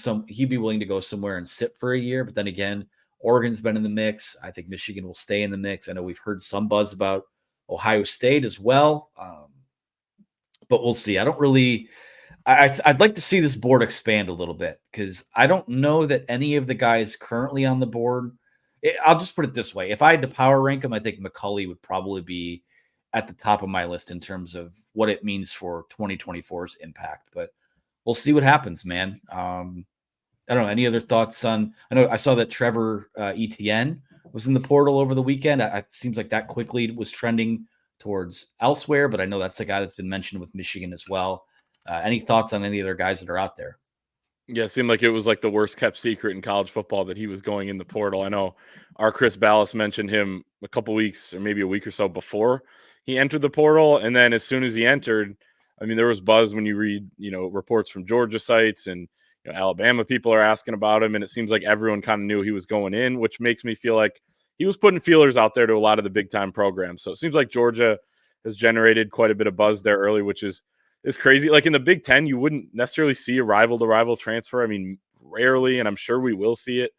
to go somewhere and sit for a year. But then again, Oregon's been in the mix. I think Michigan will stay in the mix. I know we've heard some buzz about Ohio State as well, but we'll see. I don't really. I'd like to see this board expand a little bit because I don't know that any of the guys currently on the board. I'll just put it this way: if I had to power rank them, I think McCulley would probably be at the top of my list in terms of what it means for 2024's impact. But we'll see what happens, man. I don't know. Any other thoughts on? I know I saw that Trevor Etienne was in the portal over the weekend. It seems like that quickly was trending towards elsewhere, but I know that's a guy that's been mentioned with Michigan as well. Any thoughts on any other guys that are out there? Yeah, it seemed like it was like the worst kept secret in college football that he was going in the portal. I know our Chris Ballas mentioned him a couple weeks or maybe a week or so before he entered the portal. And then as soon as he entered, I mean, there was buzz when you read, reports from Georgia sites, and Alabama people are asking about him, and it seems like everyone kind of knew he was going in, which makes me feel like he was putting feelers out there to a lot of the big time programs. So it seems like Georgia has generated quite a bit of buzz there early, which is crazy. Like in the Big Ten, you wouldn't necessarily see a rival to rival transfer. I mean, rarely, and I'm sure we will see it,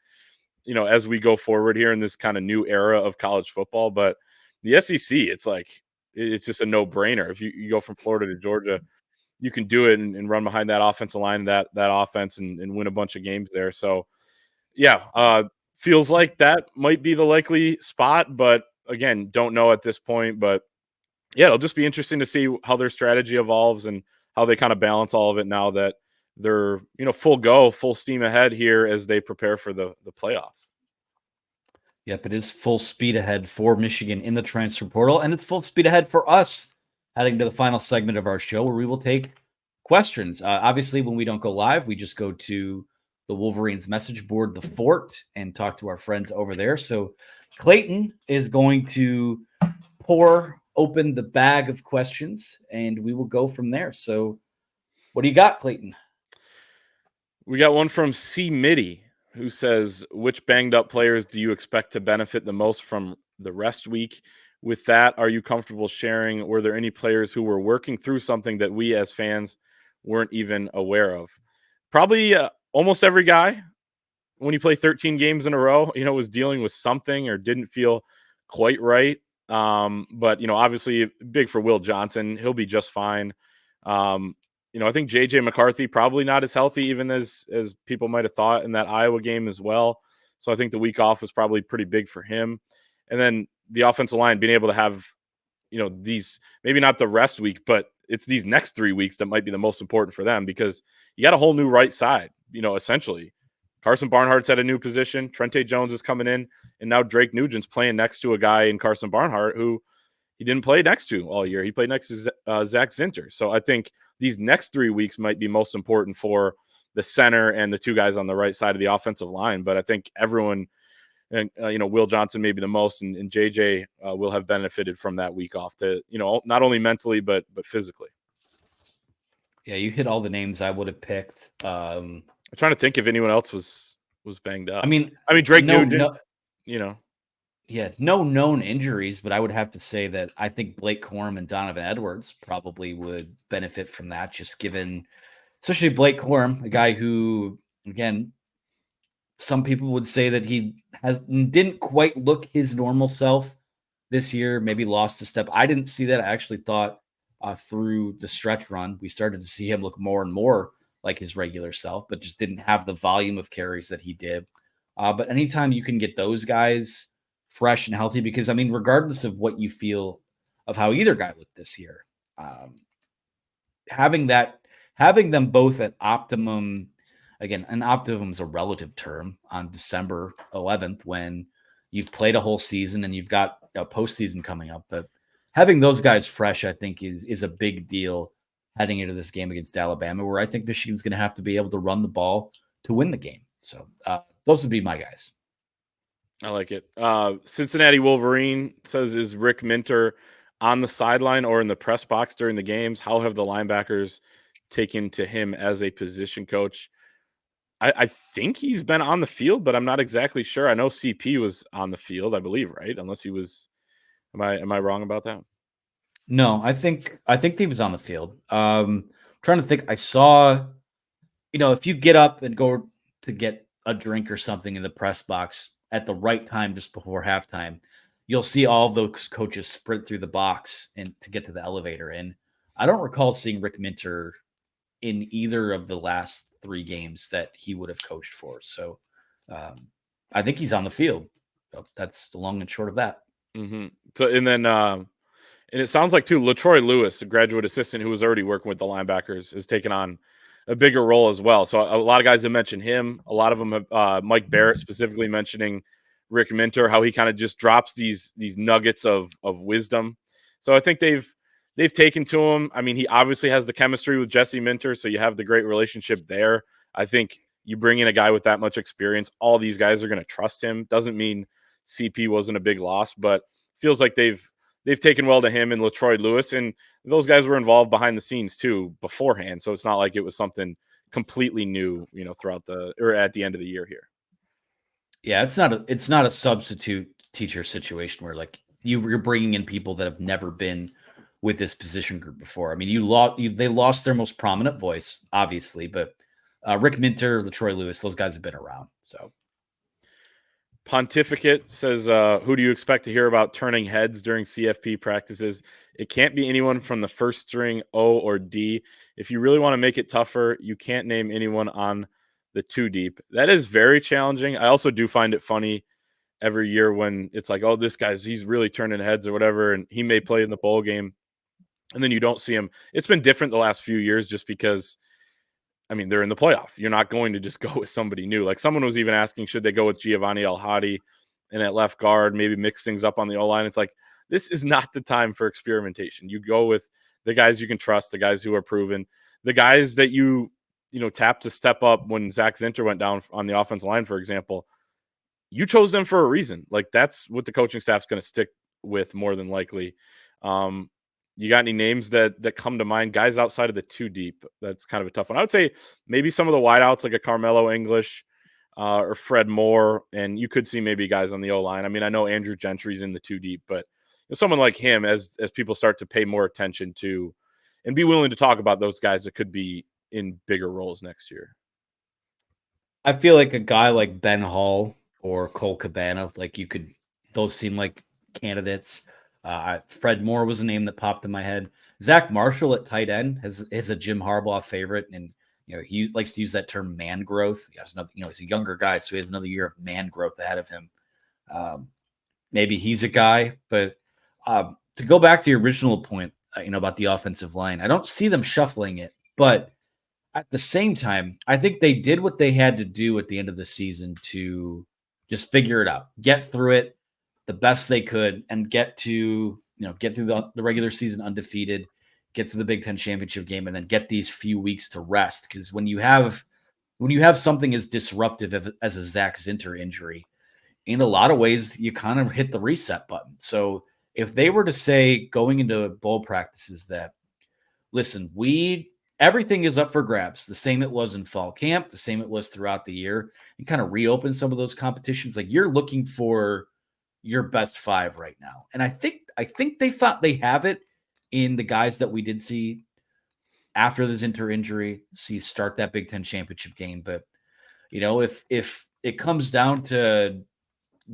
as we go forward here in this kind of new era of college football. But the SEC, it's like it's just a no brainer. If you go from Florida to Georgia, you can do it and run behind that offensive line, that offense, and win a bunch of games there. So yeah, feels like that might be the likely spot, but again, don't know at this point. But yeah, it'll just be interesting to see how their strategy evolves and how they kind of balance all of it now that they're full steam ahead here as they prepare for the playoff. Yep, it is full speed ahead for Michigan in the transfer portal, and it's full speed ahead for us heading to the final segment of our show where we will take questions. Obviously, when we don't go live, we just go to the Wolverines message board, the Fort, and talk to our friends over there. So Clayton is going to pour open the bag of questions, and we will go from there. So what do you got, Clayton? We got one from C. Mitty, who says, which banged up players do you expect to benefit the most from the rest week? With that, are you comfortable sharing? Were there any players who were working through something that we as fans weren't even aware of? Probably almost every guy, when you play 13 games in a row, was dealing with something or didn't feel quite right. But, obviously big for Will Johnson. He'll be just fine. I think JJ McCarthy probably not as healthy even as people might have thought in that Iowa game as well. So I think the week off was probably pretty big for him. And then the offensive line being able to have, these, maybe not the rest week, but it's these next 3 weeks that might be the most important for them, because you got a whole new right side, essentially. Carson Barnhart's at a new position. Trente Jones is coming in, and now Drake Nugent's playing next to a guy in Carson Barnhart who he didn't play next to all year. He played next to Zach Zinter. So I think these next 3 weeks might be most important for the center and the two guys on the right side of the offensive line. But I think everyone, and Will Johnson maybe the most, and JJ will have benefited from that week off, to not only mentally but physically. Yeah, you hit all the names I would have picked. I'm trying to think if anyone else was banged up. I mean Drake Nugent. Yeah, no known injuries, but I would have to say that I think Blake Corum and Donovan Edwards probably would benefit from that, just given, especially Blake Corum, a guy who, again, some people would say that he didn't quite look his normal self this year, maybe lost a step. I didn't see that. I actually thought through the stretch run, we started to see him look more and more like his regular self, but just didn't have the volume of carries that he did. But anytime you can get those guys fresh and healthy, because I mean, regardless of what you feel of how either guy looked this year, having them both at optimum, again, an optimum is a relative term on December 11th when you've played a whole season and you've got a postseason coming up. But having those guys fresh, I think, is a big deal heading into this game against Alabama, where I think Michigan's going to have to be able to run the ball to win the game. So those would be my guys. I like it. Cincinnati Wolverine says, is Rick Minter on the sideline or in the press box during the games? How have the linebackers taken to him as a position coach? I think he's been on the field, but I'm not exactly sure. I know CP was on the field, I believe, right? Unless he was. Am I wrong about that? No, I think he was on the field. Trying to think. I saw, if you get up and go to get a drink or something in the press box at the right time just before halftime, you'll see all of those coaches sprint through the box and to get to the elevator. And I don't recall seeing Rick Minter in either of the last 3 games that he would have coached for. So I think he's on the field. So that's the long and short of that. Mm-hmm. So, and then, and it sounds like too, LaTroy Lewis, a graduate assistant who was already working with the linebackers, has taken on a bigger role as well. So a lot of guys have mentioned him. A lot of them have, Mike Barrett specifically mentioning Rick Minter, how he kind of just drops these nuggets of wisdom. So I think they've taken to him. I mean, he obviously has the chemistry with Jesse Minter, so you have the great relationship there. I think you bring in a guy with that much experience, all these guys are going to trust him. Doesn't mean CP wasn't a big loss, but feels like they've they've taken well to him and LaTroy Lewis, and those guys were involved behind the scenes too beforehand. So it's not like it was something completely new, throughout or at the end of the year here. Yeah, it's not a substitute teacher situation where like you're bringing in people that have never been with this position group before. I mean, they lost their most prominent voice, obviously, but Rick Minter, LaTroy Lewis, those guys have been around. So Pontificate says, who do you expect to hear about turning heads during CFP practices? It can't be anyone from the first string O or D. If you really want to make it tougher, you can't name anyone on the 2 deep. That is very challenging. I also do find it funny every year when it's like, oh, he's really turning heads or whatever, and he may play in the bowl game, and then you don't see him. It's been different the last few years just because, I mean, they're in the playoff. You're not going to just go with somebody new. Like someone was even asking, should they go with Giovanni El-Hadi and at left guard, maybe mix things up on the O-line? It's like, this is not the time for experimentation. You go with the guys you can trust, the guys who are proven, the guys that you tapped to step up when Zach Zinter went down on the offensive line, for example. You chose them for a reason. Like that's what the coaching staff's going to stick with more than likely. You got any names that come to mind? Guys outside of the 2 deep, that's kind of a tough one. I would say maybe some of the wideouts like a Carmelo English or Fred Moore, and you could see maybe guys on the O-line. I mean, I know Andrew Gentry's in the 2 deep, but someone like him, as people start to pay more attention to and be willing to talk about those guys that could be in bigger roles next year. I feel like a guy like Ben Hall or Cole Cabana, those seem like candidates. Fred Moore was a name that popped in my head. Zach Marshall at tight end is a Jim Harbaugh favorite, and he likes to use that term man growth. He's a younger guy, so he has another year of man growth ahead of him. Maybe he's a guy, but to go back to your original point, about the offensive line, I don't see them shuffling it, but at the same time, I think they did what they had to do at the end of the season to just figure it out, get through it the best they could, and get through the regular season undefeated, get to the Big Ten championship game, and then get these few weeks to rest. Because when you have something as disruptive as a Zach Zinter injury, in a lot of ways, you kind of hit the reset button. So if they were to say going into bowl practices that, listen, everything is up for grabs, the same it was in fall camp, the same it was throughout the year, and kind of reopen some of those competitions. Like you're looking for your best 5 right now. And I think they thought they have it in the guys that we did see after the Zinter injury, start that Big Ten championship game. But, if it comes down to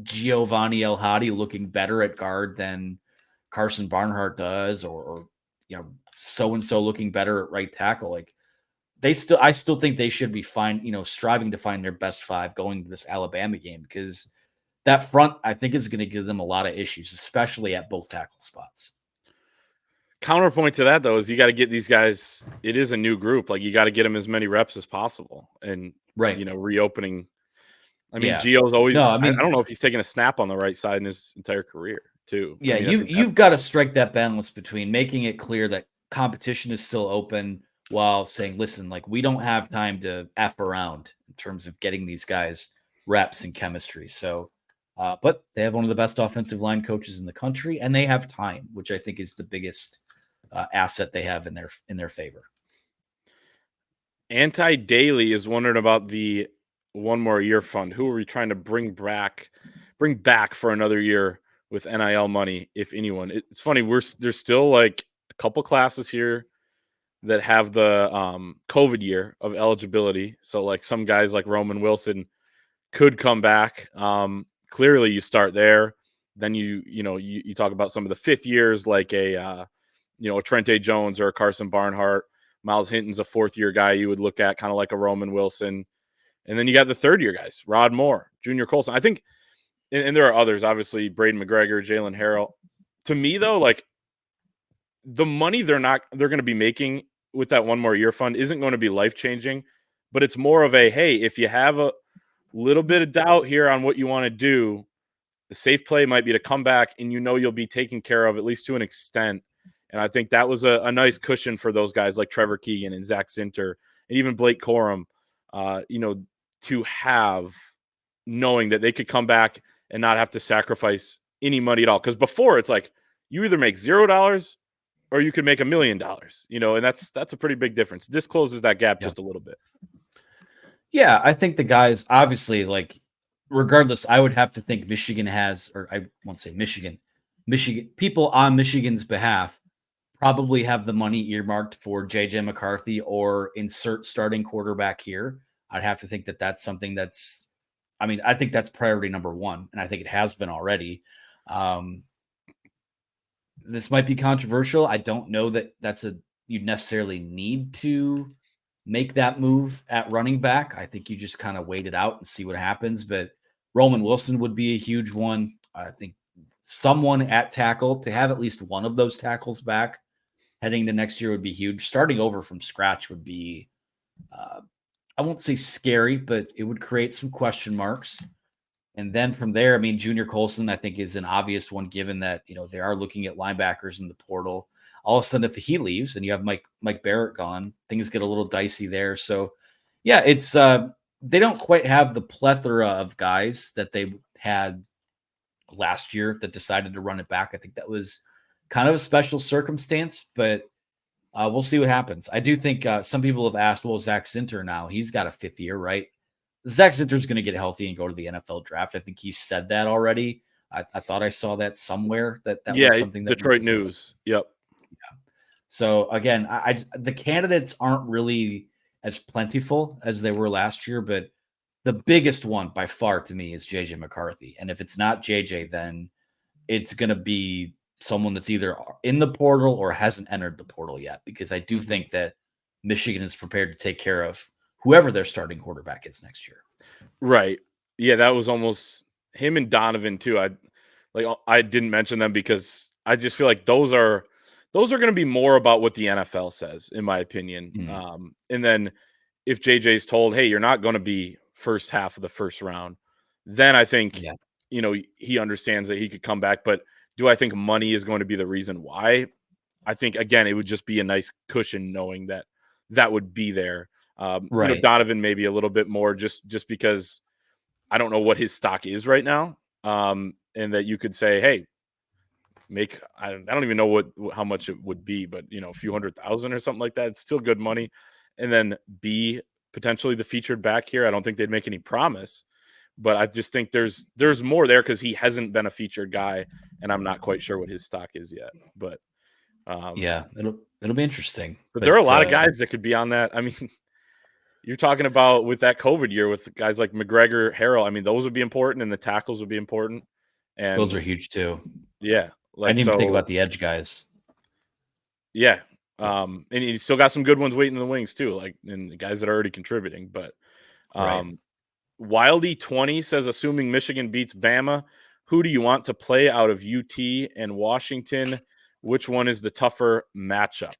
Giovanni El-Hadi looking better at guard than Carson Barnhart does, or so-and-so looking better at right tackle, like I still think they should be striving to find their best 5 going to this Alabama game, because that front, I think, is going to give them a lot of issues, especially at both tackle spots. Counterpoint to that, though, is you got to get these guys. It is a new group. Like you got to get them as many reps as possible, and reopening. I mean, Gio's always. No, I don't know if he's taken a snap on the right side in his entire career, too. Yeah, you've got to strike that balance between making it clear that competition is still open while saying, listen, like we don't have time to F around in terms of getting these guys reps and chemistry. So, but they have one of the best offensive line coaches in the country, and they have time, which I think is the biggest asset they have in their favor. Anti-Daily is wondering about the one more year fund. Who are we trying to bring back for another year with NIL money, if anyone? It's funny, there's still like a couple classes here that have the COVID year of eligibility. So like some guys like Roman Wilson could come back. Clearly you start there. Then you talk about some of the 5th years like a Trente Jones or a Carson Barnhart. Miles Hinton's a 4th-year guy you would look at, kind of like a Roman Wilson. And then you got the 3rd-year guys, Rod Moore, Junior Colson. I think, and there are others, obviously, Braden McGregor, Jalen Harrell. To me, though, like the money they're going to be making with that one more year fund isn't going to be life-changing, but it's more of a, hey, if you have a little bit of doubt here on what you want to do, the safe play might be to come back and you'll be taken care of, at least to an extent. And I think that was a nice cushion for those guys like Trevor Keegan and Zach Zinter and even Blake Corum, to have, knowing that they could come back and not have to sacrifice any money at all. Because before it's like, you either make $0 or you could make $1 million, and that's a pretty big difference. This closes that gap just a little bit. Yeah, I think the guys, obviously, like, regardless, I would have to think Michigan has, or I won't say Michigan, people on Michigan's behalf probably have the money earmarked for JJ McCarthy or insert starting quarterback here. I'd have to think that that's something that's, I mean, I think that's priority number one, and I think it has been already. This might be controversial. I don't know that you necessarily need to make that move at running back. I think you just kind of wait it out and see what happens. But Roman Wilson would be a huge one. I think someone at tackle, to have at least one of those tackles back heading to next year would be huge. Starting over from scratch would be, I won't say scary, but it would create some question marks. And then from there, I mean, Junior Colson, I think, is an obvious one, given that, they are looking at linebackers in the portal. All of a sudden, if he leaves and you have Mike Barrett gone, things get a little dicey there. So, yeah, it's they don't quite have the plethora of guys that they had last year that decided to run it back. I think that was kind of a special circumstance, but we'll see what happens. I do think some people have asked, well, Zach Sinter now, he's got a 5th year, right? Zach Sinter is going to get healthy and go to the NFL draft. I think he said that already. I thought I saw that somewhere that was something that Detroit News. Yep. Yeah. So again, the candidates aren't really as plentiful as they were last year, but the biggest one by far to me is JJ McCarthy. And if it's not JJ, then it's going to be someone that's either in the portal or hasn't entered the portal yet, because I do think that Michigan is prepared to take care of whoever their starting quarterback is next year. Right. Yeah, that was almost him and Donovan too. I didn't mention them because I just feel like those are going to be more about what the NFL says, in my opinion. And then if JJ's told, hey, you're not going to be first half of the first round, then I think he understands that he could come back. But do I think money is going to be the reason why? I think, again, it would just be a nice cushion knowing that would be there. Right. Donovan maybe a little bit more just because I don't know what his stock is right now. And that you could say, hey, I don't even know how much it would be, but a few $100,000 or something like that. It's still good money. And then B, potentially the featured back here. I don't think they'd make any promise, but I just think there's more there because he hasn't been a featured guy, and I'm not quite sure what his stock is yet. But yeah, it'll be interesting. But there are a lot of guys that could be on that. I mean, you're talking about with that COVID year with guys like McGregor, Harrell. I mean, those would be important, and the tackles would be important. And those are huge too. Yeah, I didn't even think about the edge guys. Yeah, and you still got some good ones waiting in the wings too, and the guys that are already contributing. But Wildy20 says, assuming Michigan beats Bama, who do you want to play out of UT and Washington? Which one is the tougher matchup?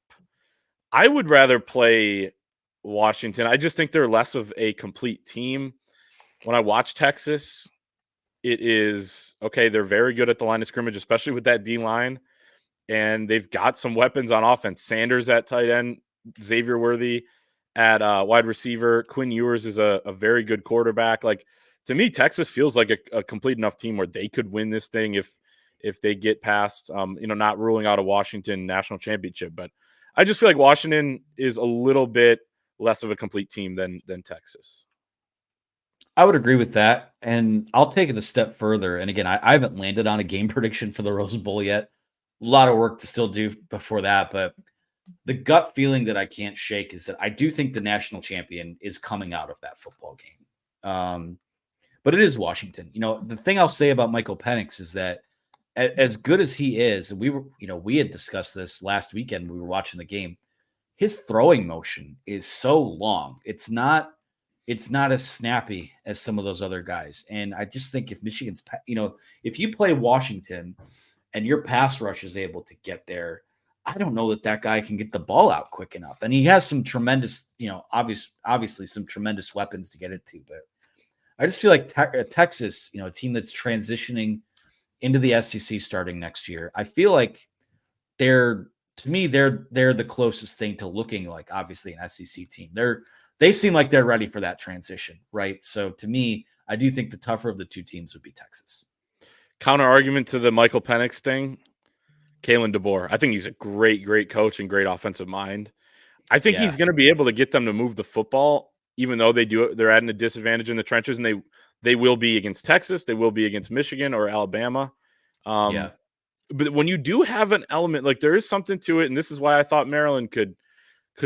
I would rather play Washington. I just think they're less of a complete team. When I watch Texas, it is okay. They're very good at the line of scrimmage, especially with that D line, and they've got some weapons on offense. Sanders at tight end, Xavier Worthy at wide receiver. Quinn Ewers is a very good quarterback. Like, to me, Texas feels like a complete enough team where they could win this thing if they get past, not ruling out a Washington national championship. But I just feel like Washington is a little bit less of a complete team than Texas. I would agree with that. And I'll take it a step further. And again, I haven't landed on a game prediction for the Rose Bowl yet. A lot of work to still do before that. But the gut feeling that I can't shake is that I do think the national champion is coming out of that football game. But it is Washington. The thing I'll say about Michael Penix is that as good as he is, and we had discussed this last weekend when we were watching the game, his throwing motion is so long. It's not as snappy as some of those other guys. And I just think if Michigan's, if you play Washington and your pass rush is able to get there, I don't know that guy can get the ball out quick enough. And he has some tremendous, obviously some tremendous weapons to get it to. But I just feel like Texas, a team that's transitioning into the SEC starting next year, I feel like they're the closest thing to looking like obviously an SEC team. They seem like they're ready for that transition, right? So to me, I do think the tougher of the two teams would be Texas. Counter argument to the Michael Penix thing. Kalen DeBoer. I think he's a great, great coach and great offensive mind. I think Yeah. he's going to be able to get them to move the football, even though they're at a disadvantage in the trenches, and they will be against Texas, they will be against Michigan or Alabama. Yeah. But when you do have an element, like there is something to it, and this is why I thought Maryland could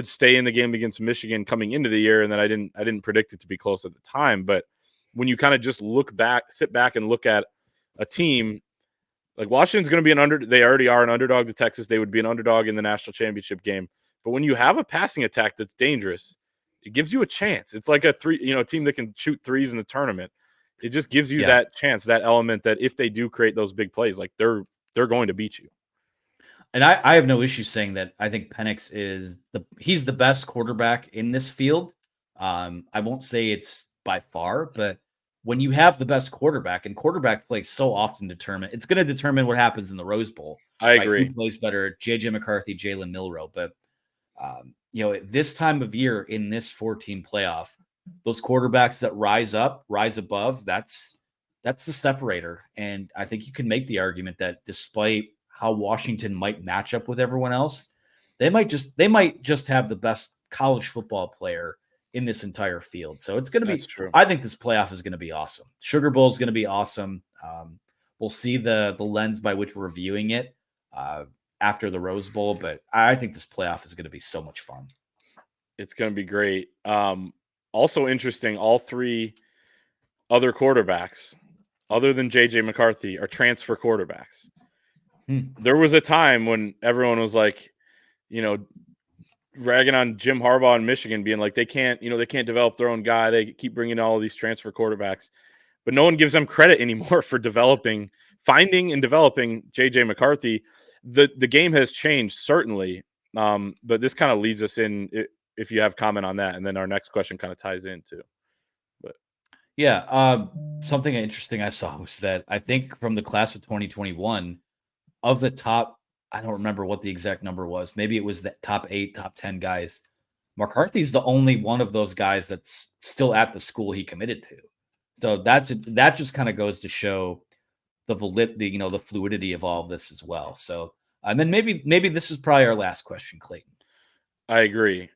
stay in the game against Michigan coming into the year, and then I didn't predict it to be close at the time. But when you kind of just sit back and look at a team like Washington's going to be they already are an underdog to Texas. They would be an underdog in the national championship game. But when you have a passing attack that's dangerous, it gives you a chance. It's like a team that can shoot threes in the tournament. It just gives you that chance, that element that if they do create those big plays, like they're going to beat you. And I have no issue saying that. I think Penix he's the best quarterback in this field. I won't say it's by far, but when you have the best quarterback, and quarterback play so often it's going to determine what happens in the Rose Bowl. I agree. Who plays better, JJ McCarthy, Jalen Milroe. But at this time of year in this 4-team playoff, those quarterbacks that rise above, that's the separator. And I think you can make the argument that despite how Washington might match up with everyone else, they might just have the best college football player in this entire field. So it's going to be true. I think this playoff is going to be awesome. Sugar Bowl is going to be awesome. We'll see the lens by which we're viewing it after the Rose Bowl, but I think this playoff is going to be so much fun. It's going to be great. Also interesting, all three other quarterbacks, other than JJ McCarthy, are transfer quarterbacks. There was a time when everyone was like, ragging on Jim Harbaugh in Michigan, being like, they can't develop their own guy. They keep bringing all of these transfer quarterbacks, but no one gives them credit anymore for finding and developing JJ McCarthy. The game has changed, certainly. But this kind of leads us in, if you have comment on that, and then our next question kind of ties in too. But yeah, something interesting I saw was that I think from the class of 2021, of the top, I don't remember what the exact number was. Maybe it was the top 8, top 10 guys. McCarthy's the only one of those guys that's still at the school he committed to. So that just kind of goes to show the validity, the fluidity of all of this as well. So, and then maybe this is probably our last question, Clayton. I agree.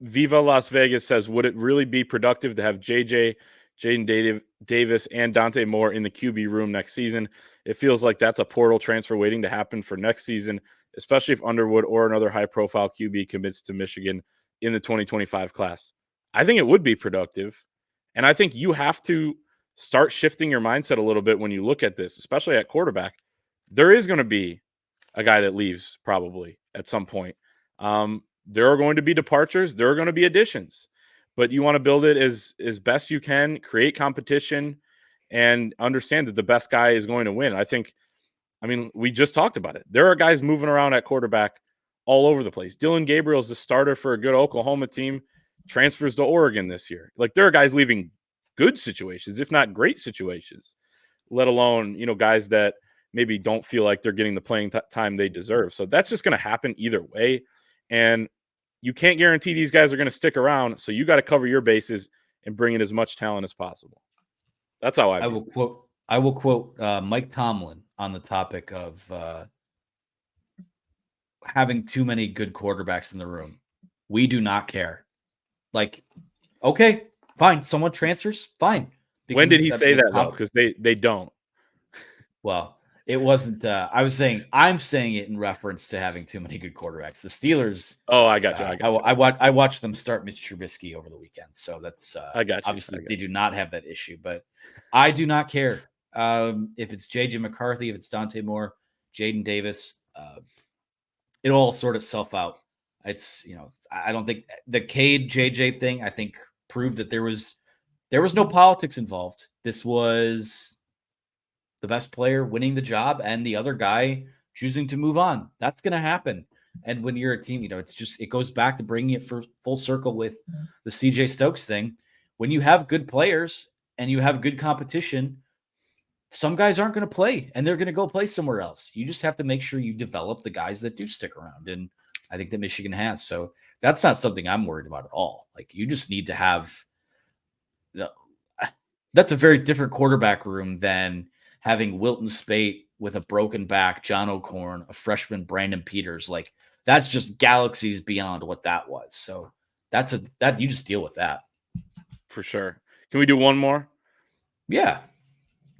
Viva Las Vegas says, would it really be productive to have Jaden Davis, and Dante Moore in the QB room next season? It feels like that's a portal transfer waiting to happen for next season, especially if Underwood or another high-profile QB commits to Michigan in the 2025 class. I think it would be productive, and I think you have to start shifting your mindset a little bit when you look at this, especially at quarterback. There is going to be a guy that leaves probably at some point. There are going to be departures. There are going to be additions. But you want to build it as best you can, create competition, and understand that the best guy is going to win. We just talked about it. There are guys moving around at quarterback all over the place. Dylan Gabriel's the starter for a good Oklahoma team, transfers to Oregon this year. Like, there are guys leaving good situations, if not great situations, let alone, guys that maybe don't feel like they're getting the playing time they deserve. So that's just going to happen either way. And you can't guarantee these guys are going to stick around. So you got to cover your bases and bring in as much talent as possible. That's how I will quote Mike Tomlin on the topic of having too many good quarterbacks in the room. We do not care. Like, okay, fine. Someone transfers, fine. When did he say that though? Because they don't. Well, it wasn't. I'm saying it in reference to having too many good quarterbacks. The Steelers. Oh, I got you. I watched them start Mitch Trubisky over the weekend, so that's. I got you. Obviously, they do not have that issue, but I do not care if it's JJ McCarthy, if it's Dante Moore, Jaden Davis. It'll all sort itself out. It's I don't think the Cade JJ thing, I think, proved that there was no politics involved. This was the best player winning the job and the other guy choosing to move on. That's going to happen. And when you're a team, it goes back to bringing it for full circle with the CJ Stokes thing. When you have good players and you have good competition, some guys aren't going to play and they're going to go play somewhere else. You just have to make sure you develop the guys that do stick around. And I think that Michigan has. So that's not something I'm worried about at all. Like, you just need to have, that's a very different quarterback room than having Wilton Spate, with a broken back, John O'Corn, a freshman, Brandon Peters. Like, that's just galaxies beyond what that was. So that you just deal with that. For sure. Can we do one more? Yeah.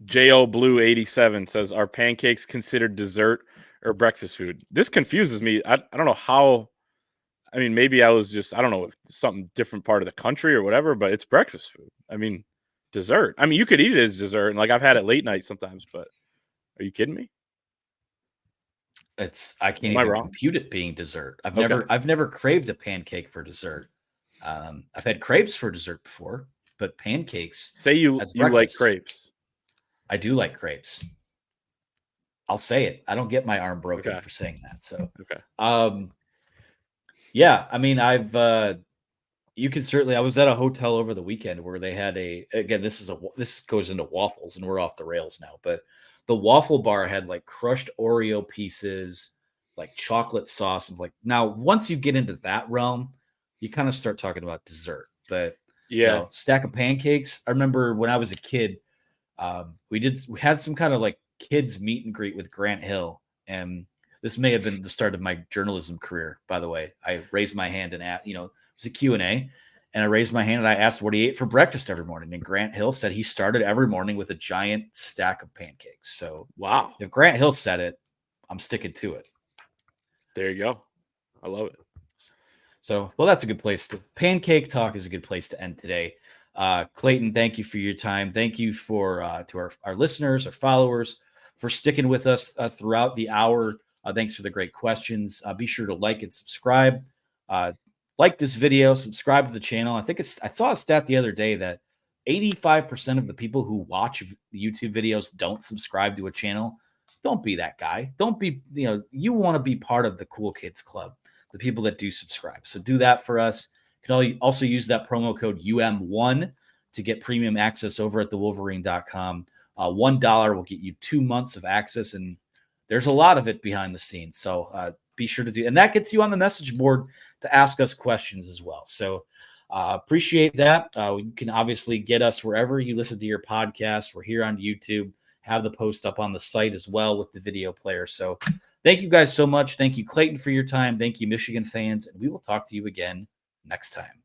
Jo Blue 87 says, "Are pancakes considered dessert or breakfast food?" This confuses me. I don't know how. I mean, maybe I was just, I don't know, if something different part of the country or whatever, but it's breakfast food. I mean, dessert. I mean, you could eat it as dessert, and like I've had it late night sometimes, but are you kidding me? I can't Am I even wrong? compute it being dessert. Okay. I've never craved a pancake for dessert. I've had crepes for dessert before, but pancakes, Say you that's like breakfast. crepes. I do like crepes. I'll say it. I don't get my arm broken Okay. for saying that. So, Okay. yeah, I mean, you can certainly, I was at a hotel over the weekend where they had again, this goes into waffles and we're off the rails now, but the waffle bar had like crushed Oreo pieces, like chocolate sauce. And like, now once you get into that realm, you kind of start talking about dessert, but Yeah. stack of pancakes. I remember when I was a kid, we had some kind of like kids meet and greet with Grant Hill, and this may have been the start of my journalism career. By the way, I raised my hand and it was a Q&A, and I raised my hand and I asked what he ate for breakfast every morning, and Grant Hill said he started every morning with a giant stack of pancakes. So Wow. if Grant Hill said it, I'm sticking to it. There you go. I love it. So, well, that's a good place pancake talk is a good place to end today. Clayton, thank you for your time. Thank you for to our listeners, our followers, for sticking with us throughout the hour. Thanks for the great questions. Be sure to like and subscribe. Like this video, subscribe to the channel. I saw a stat the other day that 85% of the people who watch YouTube videos don't subscribe to a channel. Don't be that guy. Don't be, you want to be part of the cool kids club, the people that do subscribe. So do that for us. You can also use that promo code UM1 to get premium access over at thewolverine.com. $1 will get you 2 months of access, and there's a lot of it behind the scenes. So be sure to do, and that gets you on the message board to ask us questions as well. So appreciate that. You can obviously get us wherever you listen to your podcast. We're here on YouTube, have the post up on the site as well with the video player. So thank you guys so much. Thank you, Clayton, for your time. Thank you, Michigan fans. And we will talk to you again next time.